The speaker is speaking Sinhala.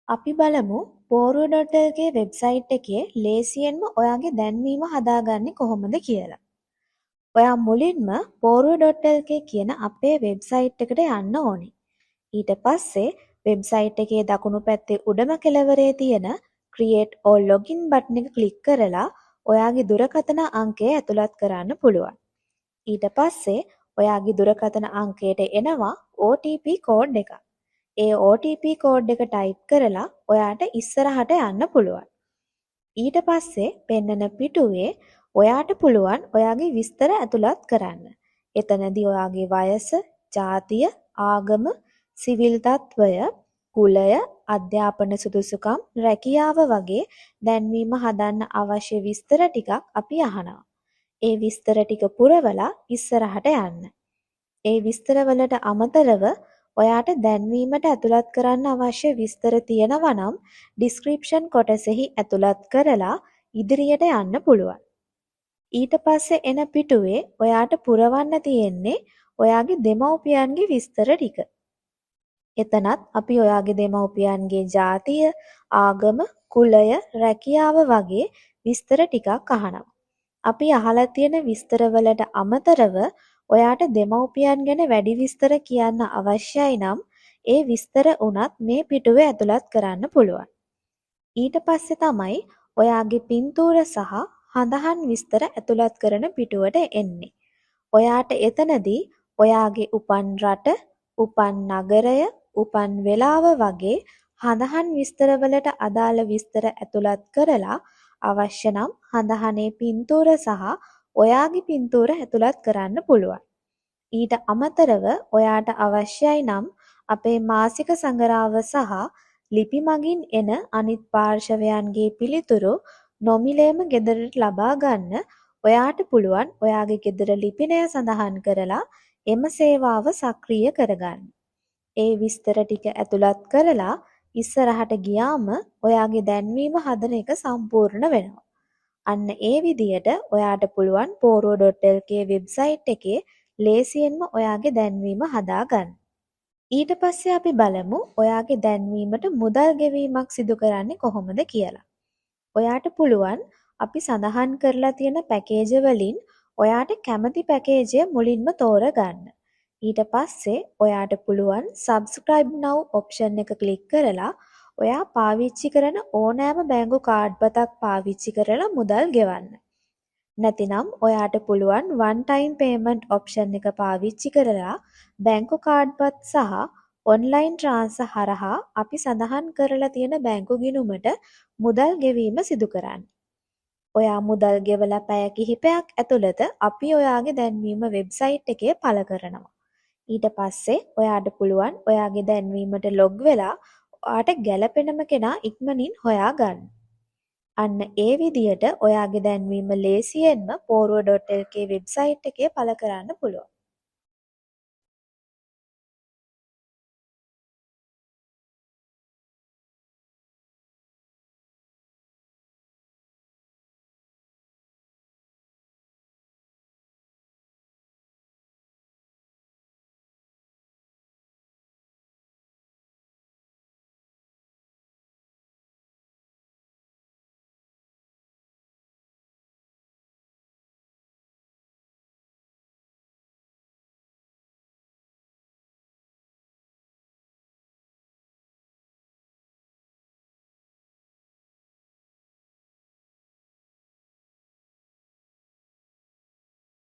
අපි බලමු poru.lk වෙබ්සයිට් එකේ ලේසියෙන්ම ඔයාගේ දැන්වීම හදාගන්නේ කොහොමද කියලා. ඔයා මුලින්ම poru.lk කියන අපේ වෙබ්සයිට් එකට යන්න ඕනි. ඊට පස්සේ වෙබ්සයිට් එකේ දකුණු පැත්තේ උඩම කෙළවරේ තියෙන create or login බටන් එක ක්ලික් කරලා ඔයාගේ දුරකථන අංකය ඇතුළත් කරන්න පුළුවන්. ඊට පස්සේ ඔයාගේ දුරකථන අංකයට එනවා OTP කෝඩ් එකක්. ඒ OTP කෝඩ් එක ටයිප් කරලා ඔයාට ඉස්සරහට යන්න පුළුවන්. ඊට පස්සේ පෙන්නන පිටුවේ ඔයාට පුළුවන් ඔයාගේ විස්තර ඇතුළත් කරන්න. එතනදී ඔයාගේ වයස, ජාතිය, ආගම, සිවිල් තත්වය, කුලය, අධ්‍යාපන සුදුසුකම්, රැකියාව වගේ දැන්වීම හදන්න අවශ්‍ය විස්තර ටිකක් අපි අහනවා. ඒ විස්තර ටික පුරවලා ඉස්සරහට යන්න. ඒ විස්තරවලට අමතරව ඔයාට දැන්වීමට ඇතුළත් කරන්න අවශ්‍ය විස්තර තියෙනවා නම් ඩිස්ක්‍රිප්ෂන් කොටසෙහි ඇතුළත් කරලා ඉදිරියට යන්න පුළුවන්. ඊට පස්සේ එන පිටුවේ ඔයාට පුරවන්න තියෙන්නේ ඔයාගේ දෙමව්පියන්ගේ විස්තර ටික. එතනත් අපි ඔයාගේ දෙමව්පියන්ගේ ජාතිය, ආගම, කුලය, රැකියාව වගේ විස්තර ටිකක් අහනවා. අපි අහලා තියෙන විස්තරවලට අමතරව ඔයාට දෙමව්පියන් ගැන වැඩි විස්තර කියන්න අවශ්‍යයි නම් ඒ විස්තර උනත් මේ පිටුවේ ඇතුළත් කරන්න පුළුවන්. ඊට පස්සේ තමයි ඔයාගේ පින්තූර සහ හඳහන් විස්තර ඇතුළත් කරන පිටුවට එන්නේ. ඔයාට එතනදී ඔයාගේ උපන් රට, උපන් නගරය, උපන් වෙලාව වගේ හඳහන් විස්තරවලට අදාළ විස්තර ඇතුළත් කරලා අවශ්‍ය නම් හඳහනේ පින්තූර සහ ඔයාගේ පින්තූර ඇතුළත් කරන්න පුළුවන්. ඊට අමතරව ඔයාට අවශ්‍යයි නම් අපේ මාසික සඟරාව සහ ලිපි මගින් එන අනිත් පාර්ශවයන්ගේ පිළිතුරු නොමිලේම ගෙදරට ලබා ගන්න ඔයාට පුළුවන් ඔයාගේ ගෙදර ලිපිනය සඳහන් කරලා එම සේවාව සක්‍රිය කරගන්න. ඒ විස්තර ටික ඇතුළත් කරලා ඉස්සරහට ගියාම ඔයාගේ දැන්වීම හදන එක සම්පූර්ණ වෙනවා. අන්න ඒ විදියට ඔයාට පුළුවන් poru.lk වෙබ්සයිට් එකේ ලේසියෙන්ම ඔයාගේ දැන්වීම හදාගන්න. ඊට පස්සේ අපි බලමු ඔයාගේ දැන්වීමට මුදල් ගෙවීමක් සිදු කරන්නේ කොහොමද කියලා. ඔයාට පුළුවන් අපි සඳහන් කරලා තියෙන පැකේජ වලින් ඔයාට කැමති පැකේජය මුලින්ම තෝරගන්න. ඊට පස්සේ ඔයාට පුළුවන් subscribe now option එක ක්ලික් කරලා ඔයා පාවිච්චි කරන ඕනෑම බැංකු කාඩ් පතක් පාවිච්චි කරලා මුදල් ගෙවන්න. නැතිනම් ඔයාට පුළුවන් one time payment option එක පාවිච්චි කරලා බැංකු කාඩ් පත් සහ online transfer හරහා අපි සඳහන් කරලා තියෙන බැංකු ගිණුමට මුදල් ගෙවීම සිදු කරන්න. ඔයා මුදල් ගෙවලා පැය කිහිපයක් ඇතුළත අපි ඔයාගේ දැන්වීම වෙබ්සයිට් එකේ පළ කරනවා. ඊට පස්සේ ඔයාට පුළුවන් ඔයාගේ දැන්වීමට ලොග් වෙලා ඔයාට ගැළපෙනම කෙනා ඉක්මනින් හොයාගන්න. අන්න ඒ විදියට ඔයාගේ දැන්වීම ලේසියෙන්ම poru.lk වෙබ්සයිට් එකේ පළ කරන්න පුළුවන්.